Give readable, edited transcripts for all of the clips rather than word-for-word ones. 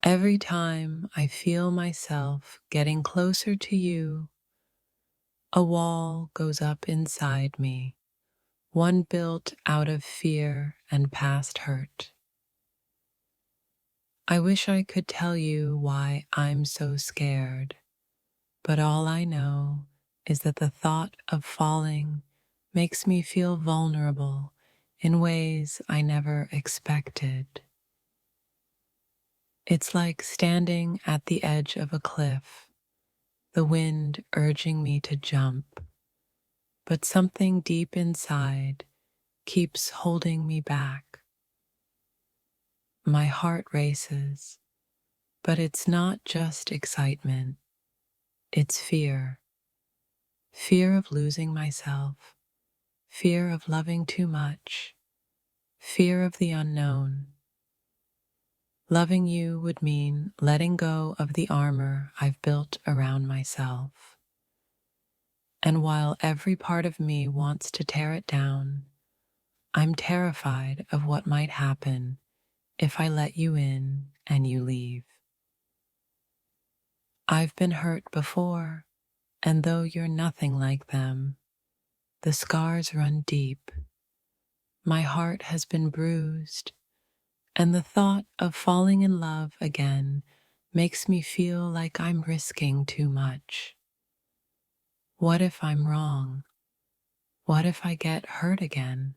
Every time I feel myself getting closer to you, a wall goes up inside me, one built out of fear and past hurt. I wish I could tell you why I'm so scared, but all I know is that the thought of falling makes me feel vulnerable in ways I never expected. It's like standing at the edge of a cliff, the wind urging me to jump, but something deep inside keeps holding me back. My heart races, but it's not just excitement, it's fear. Fear of losing myself, fear of loving too much, fear of the unknown. Loving you would mean letting go of the armor I've built around myself. And while every part of me wants to tear it down, I'm terrified of what might happen if I let you in and you leave. I've been hurt before, and though you're nothing like them, the scars run deep. My heart has been bruised, and the thought of falling in love again makes me feel like I'm risking too much. What if I'm wrong? What if I get hurt again?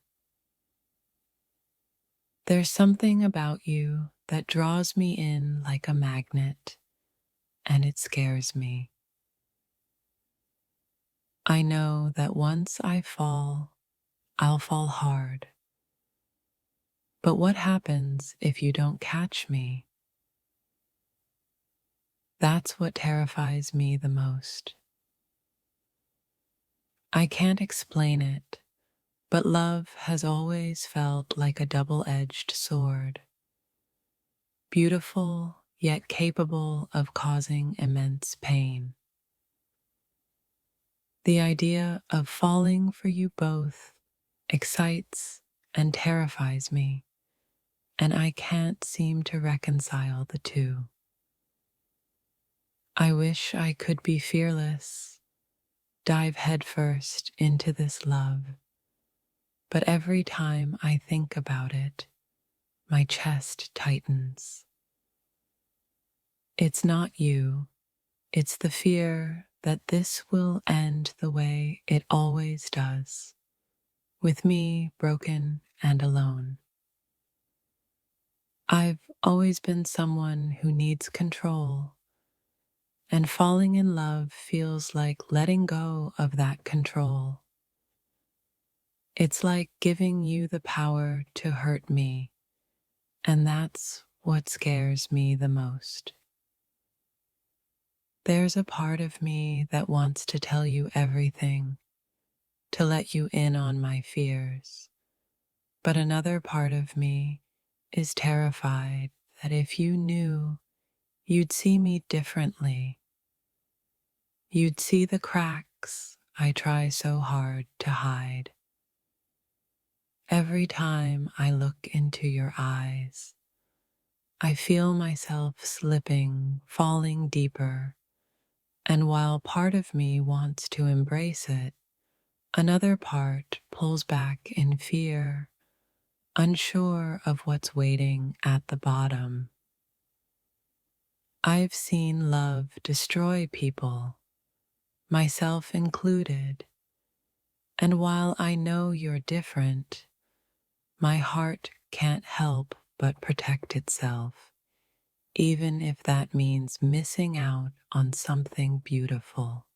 There's something about you that draws me in like a magnet, and it scares me. I know that once I fall, I'll fall hard. But what happens if you don't catch me? That's what terrifies me the most. I can't explain it, but love has always felt like a double-edged sword. Beautiful, yet capable of causing immense pain. The idea of falling for you both excites and terrifies me, and I can't seem to reconcile the two. I wish I could be fearless, dive headfirst into this love, but every time I think about it, my chest tightens. It's not you, it's the fear that this will end the way it always does, with me broken and alone. I've always been someone who needs control, and falling in love feels like letting go of that control. It's like giving you the power to hurt me, and that's what scares me the most. There's a part of me that wants to tell you everything, to let you in on my fears, but another part of me is terrified that if you knew, you'd see me differently. You'd see the cracks I try so hard to hide. Every time I look into your eyes, I feel myself slipping, falling deeper, and while part of me wants to embrace it, another part pulls back in fear, unsure of what's waiting at the bottom. I've seen love destroy people, myself included, and while I know you're different, my heart can't help but protect itself, even if that means missing out on something beautiful.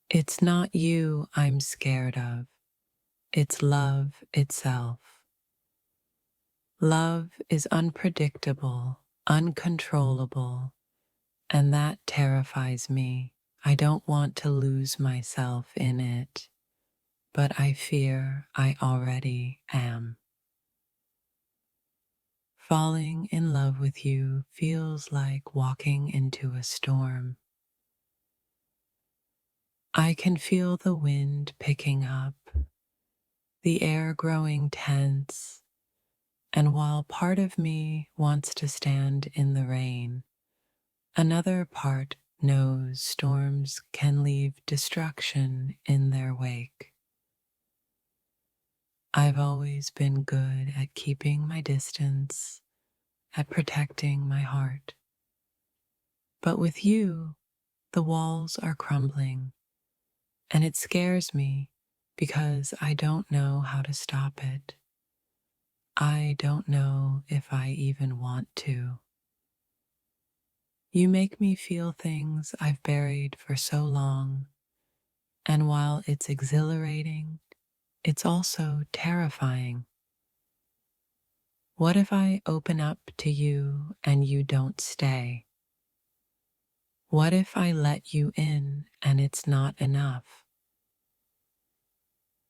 It's not you I'm scared of, it's love itself. Love is unpredictable, uncontrollable, and that terrifies me. I don't want to lose myself in it, but I fear I already am. Falling in love with you feels like walking into a storm. I can feel the wind picking up, the air growing tense, And while part of me wants to stand in the rain, another part knows storms can leave destruction in their wake. I've always been good at keeping my distance, at protecting my heart. But with you, the walls are crumbling, and it scares me because I don't know how to stop it. I don't know if I even want to. You make me feel things I've buried for so long, and while it's exhilarating, it's also terrifying. What if I open up to you and you don't stay? What if I let you in and it's not enough?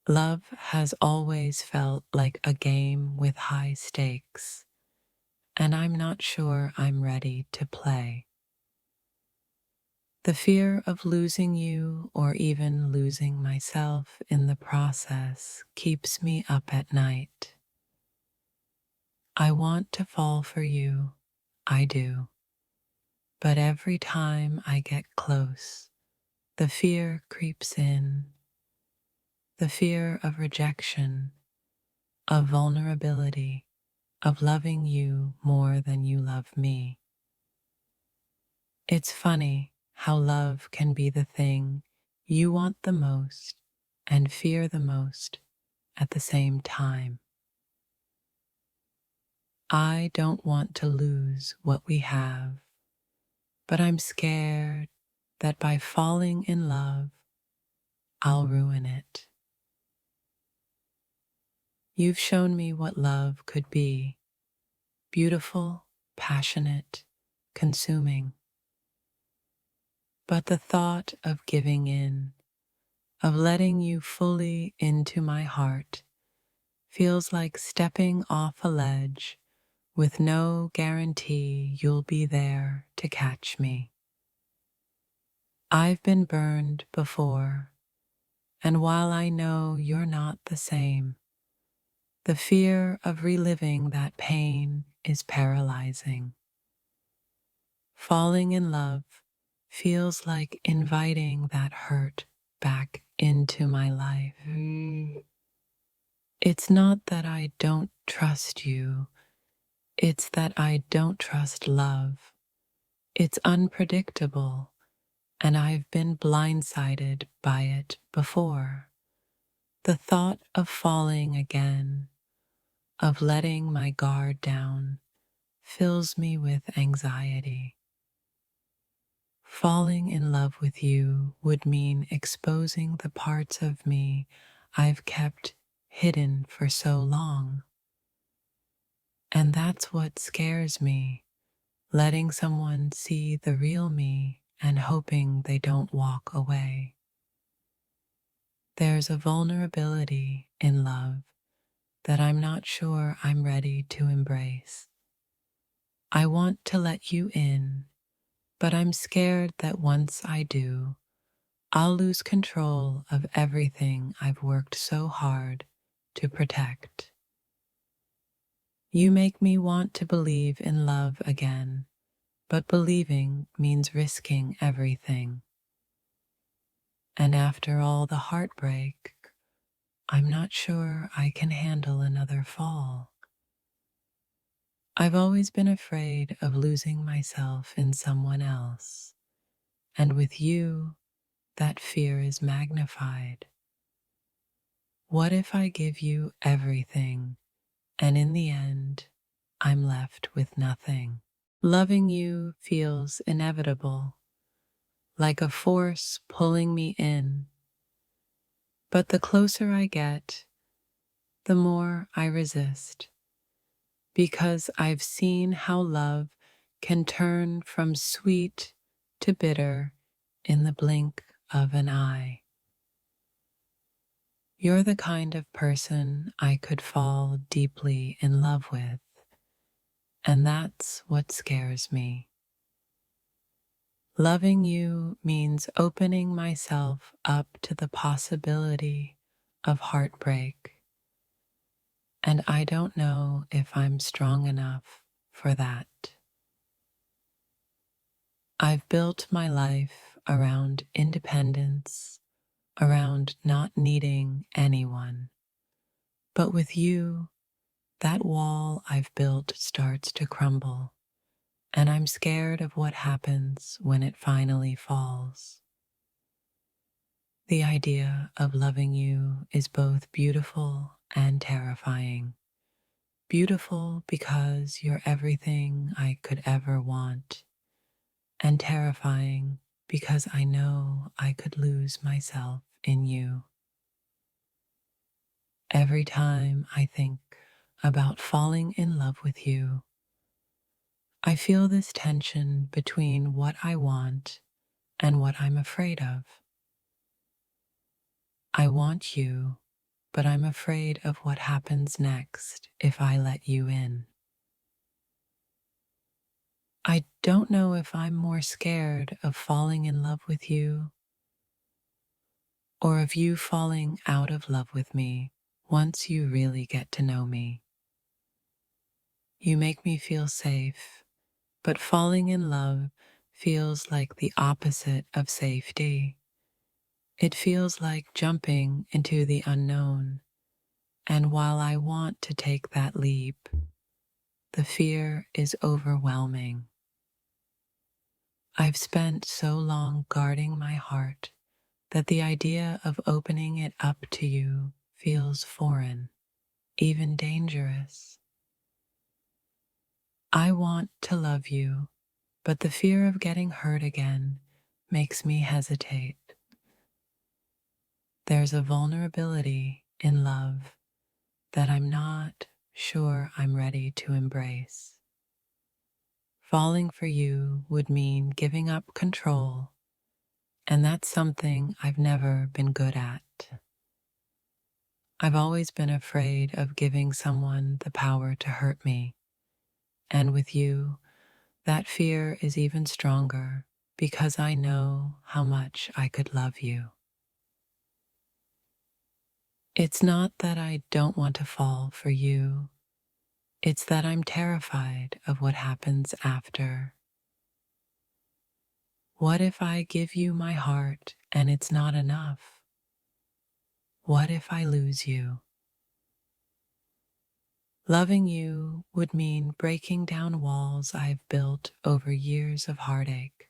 Love has always felt like a game with high stakes, and I'm not sure I'm ready to play. The fear of losing you or even losing myself in the process keeps me up at night. I want to fall for you, I do. But every time I get close, the fear creeps in. The fear of rejection, of vulnerability, of loving you more than you love me. It's funny how love can be the thing you want the most and fear the most at the same time. I don't want to lose what we have, but I'm scared that by falling in love, I'll ruin it. You've shown me what love could be: beautiful, passionate, consuming. But the thought of giving in, of letting you fully into my heart, feels like stepping off a ledge with no guarantee you'll be there to catch me. I've been burned before, and while I know you're not the same, the fear of reliving that pain is paralyzing. Falling in love feels like inviting that hurt back into my life. It's not that I don't trust you, it's that I don't trust love. It's unpredictable, and I've been blindsided by it before. The thought of falling again, of letting my guard down, fills me with anxiety. Falling in love with you would mean exposing the parts of me I've kept hidden for so long. And that's what scares me, letting someone see the real me and hoping they don't walk away. There's a vulnerability in love that I'm not sure I'm ready to embrace. I want to let you in, but I'm scared that once I do, I'll lose control of everything I've worked so hard to protect. You make me want to believe in love again, but believing means risking everything. And after all the heartbreak, I'm not sure I can handle another fall. I've always been afraid of losing myself in someone else, and with you, that fear is magnified. What if I give you everything, and in the end, I'm left with nothing? Loving you feels inevitable, like a force pulling me in. But the closer I get, the more I resist, because I've seen how love can turn from sweet to bitter in the blink of an eye. You're the kind of person I could fall deeply in love with, and that's what scares me. Loving you means opening myself up to the possibility of heartbreak, and I don't know if I'm strong enough for that. I've built my life around independence, around not needing anyone. But with you, that wall I've built starts to crumble, and I'm scared of what happens when it finally falls. The idea of loving you is both beautiful and terrifying. Beautiful because you're everything I could ever want, and terrifying because I know I could lose myself in you. Every time I think about falling in love with you, I feel this tension between what I want and what I'm afraid of. I want you, but I'm afraid of what happens next if I let you in. I don't know if I'm more scared of falling in love with you or of you falling out of love with me once you really get to know me. You make me feel safe, but falling in love feels like the opposite of safety. It feels like jumping into the unknown, and while I want to take that leap, the fear is overwhelming. I've spent so long guarding my heart that the idea of opening it up to you feels foreign, even dangerous. I want to love you, but the fear of getting hurt again makes me hesitate. There's a vulnerability in love that I'm not sure I'm ready to embrace. Falling for you would mean giving up control, and that's something I've never been good at. I've always been afraid of giving someone the power to hurt me, and with you, that fear is even stronger because I know how much I could love you. It's not that I don't want to fall for you, it's that I'm terrified of what happens after. What if I give you my heart and it's not enough? What if I lose you? Loving you would mean breaking down walls I've built over years of heartache.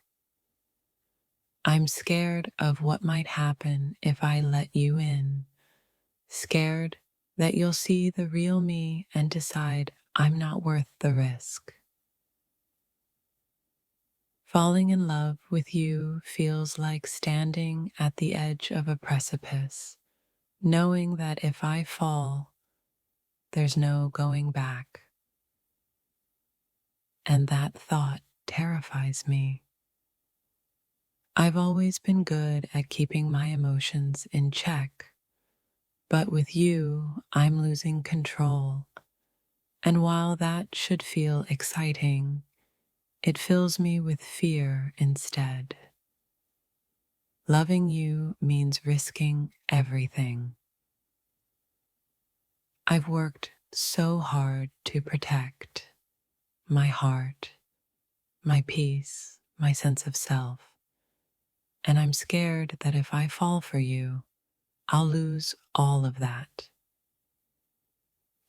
I'm scared of what might happen if I let you in, scared that you'll see the real me and decide I'm not worth the risk. Falling in love with you feels like standing at the edge of a precipice, knowing that if I fall, there's no going back. And that thought terrifies me. I've always been good at keeping my emotions in check, but with you, I'm losing control. And while that should feel exciting, it fills me with fear instead. Loving you means risking everything. I've worked so hard to protect my heart, my peace, my sense of self, and I'm scared that if I fall for you, I'll lose all of that.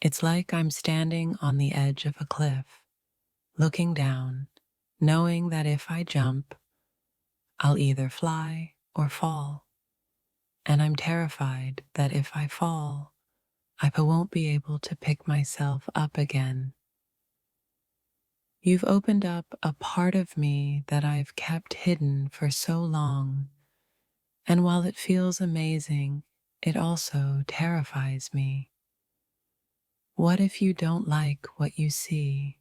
It's like I'm standing on the edge of a cliff, looking down, knowing that if I jump, I'll either fly or fall. And I'm terrified that if I fall, I won't be able to pick myself up again. You've opened up a part of me that I've kept hidden for so long, and while it feels amazing, it also terrifies me. What if you don't like what you see?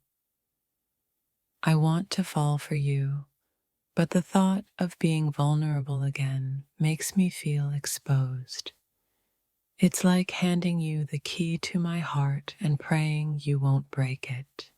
I want to fall for you, but the thought of being vulnerable again makes me feel exposed. It's like handing you the key to my heart and praying you won't break it.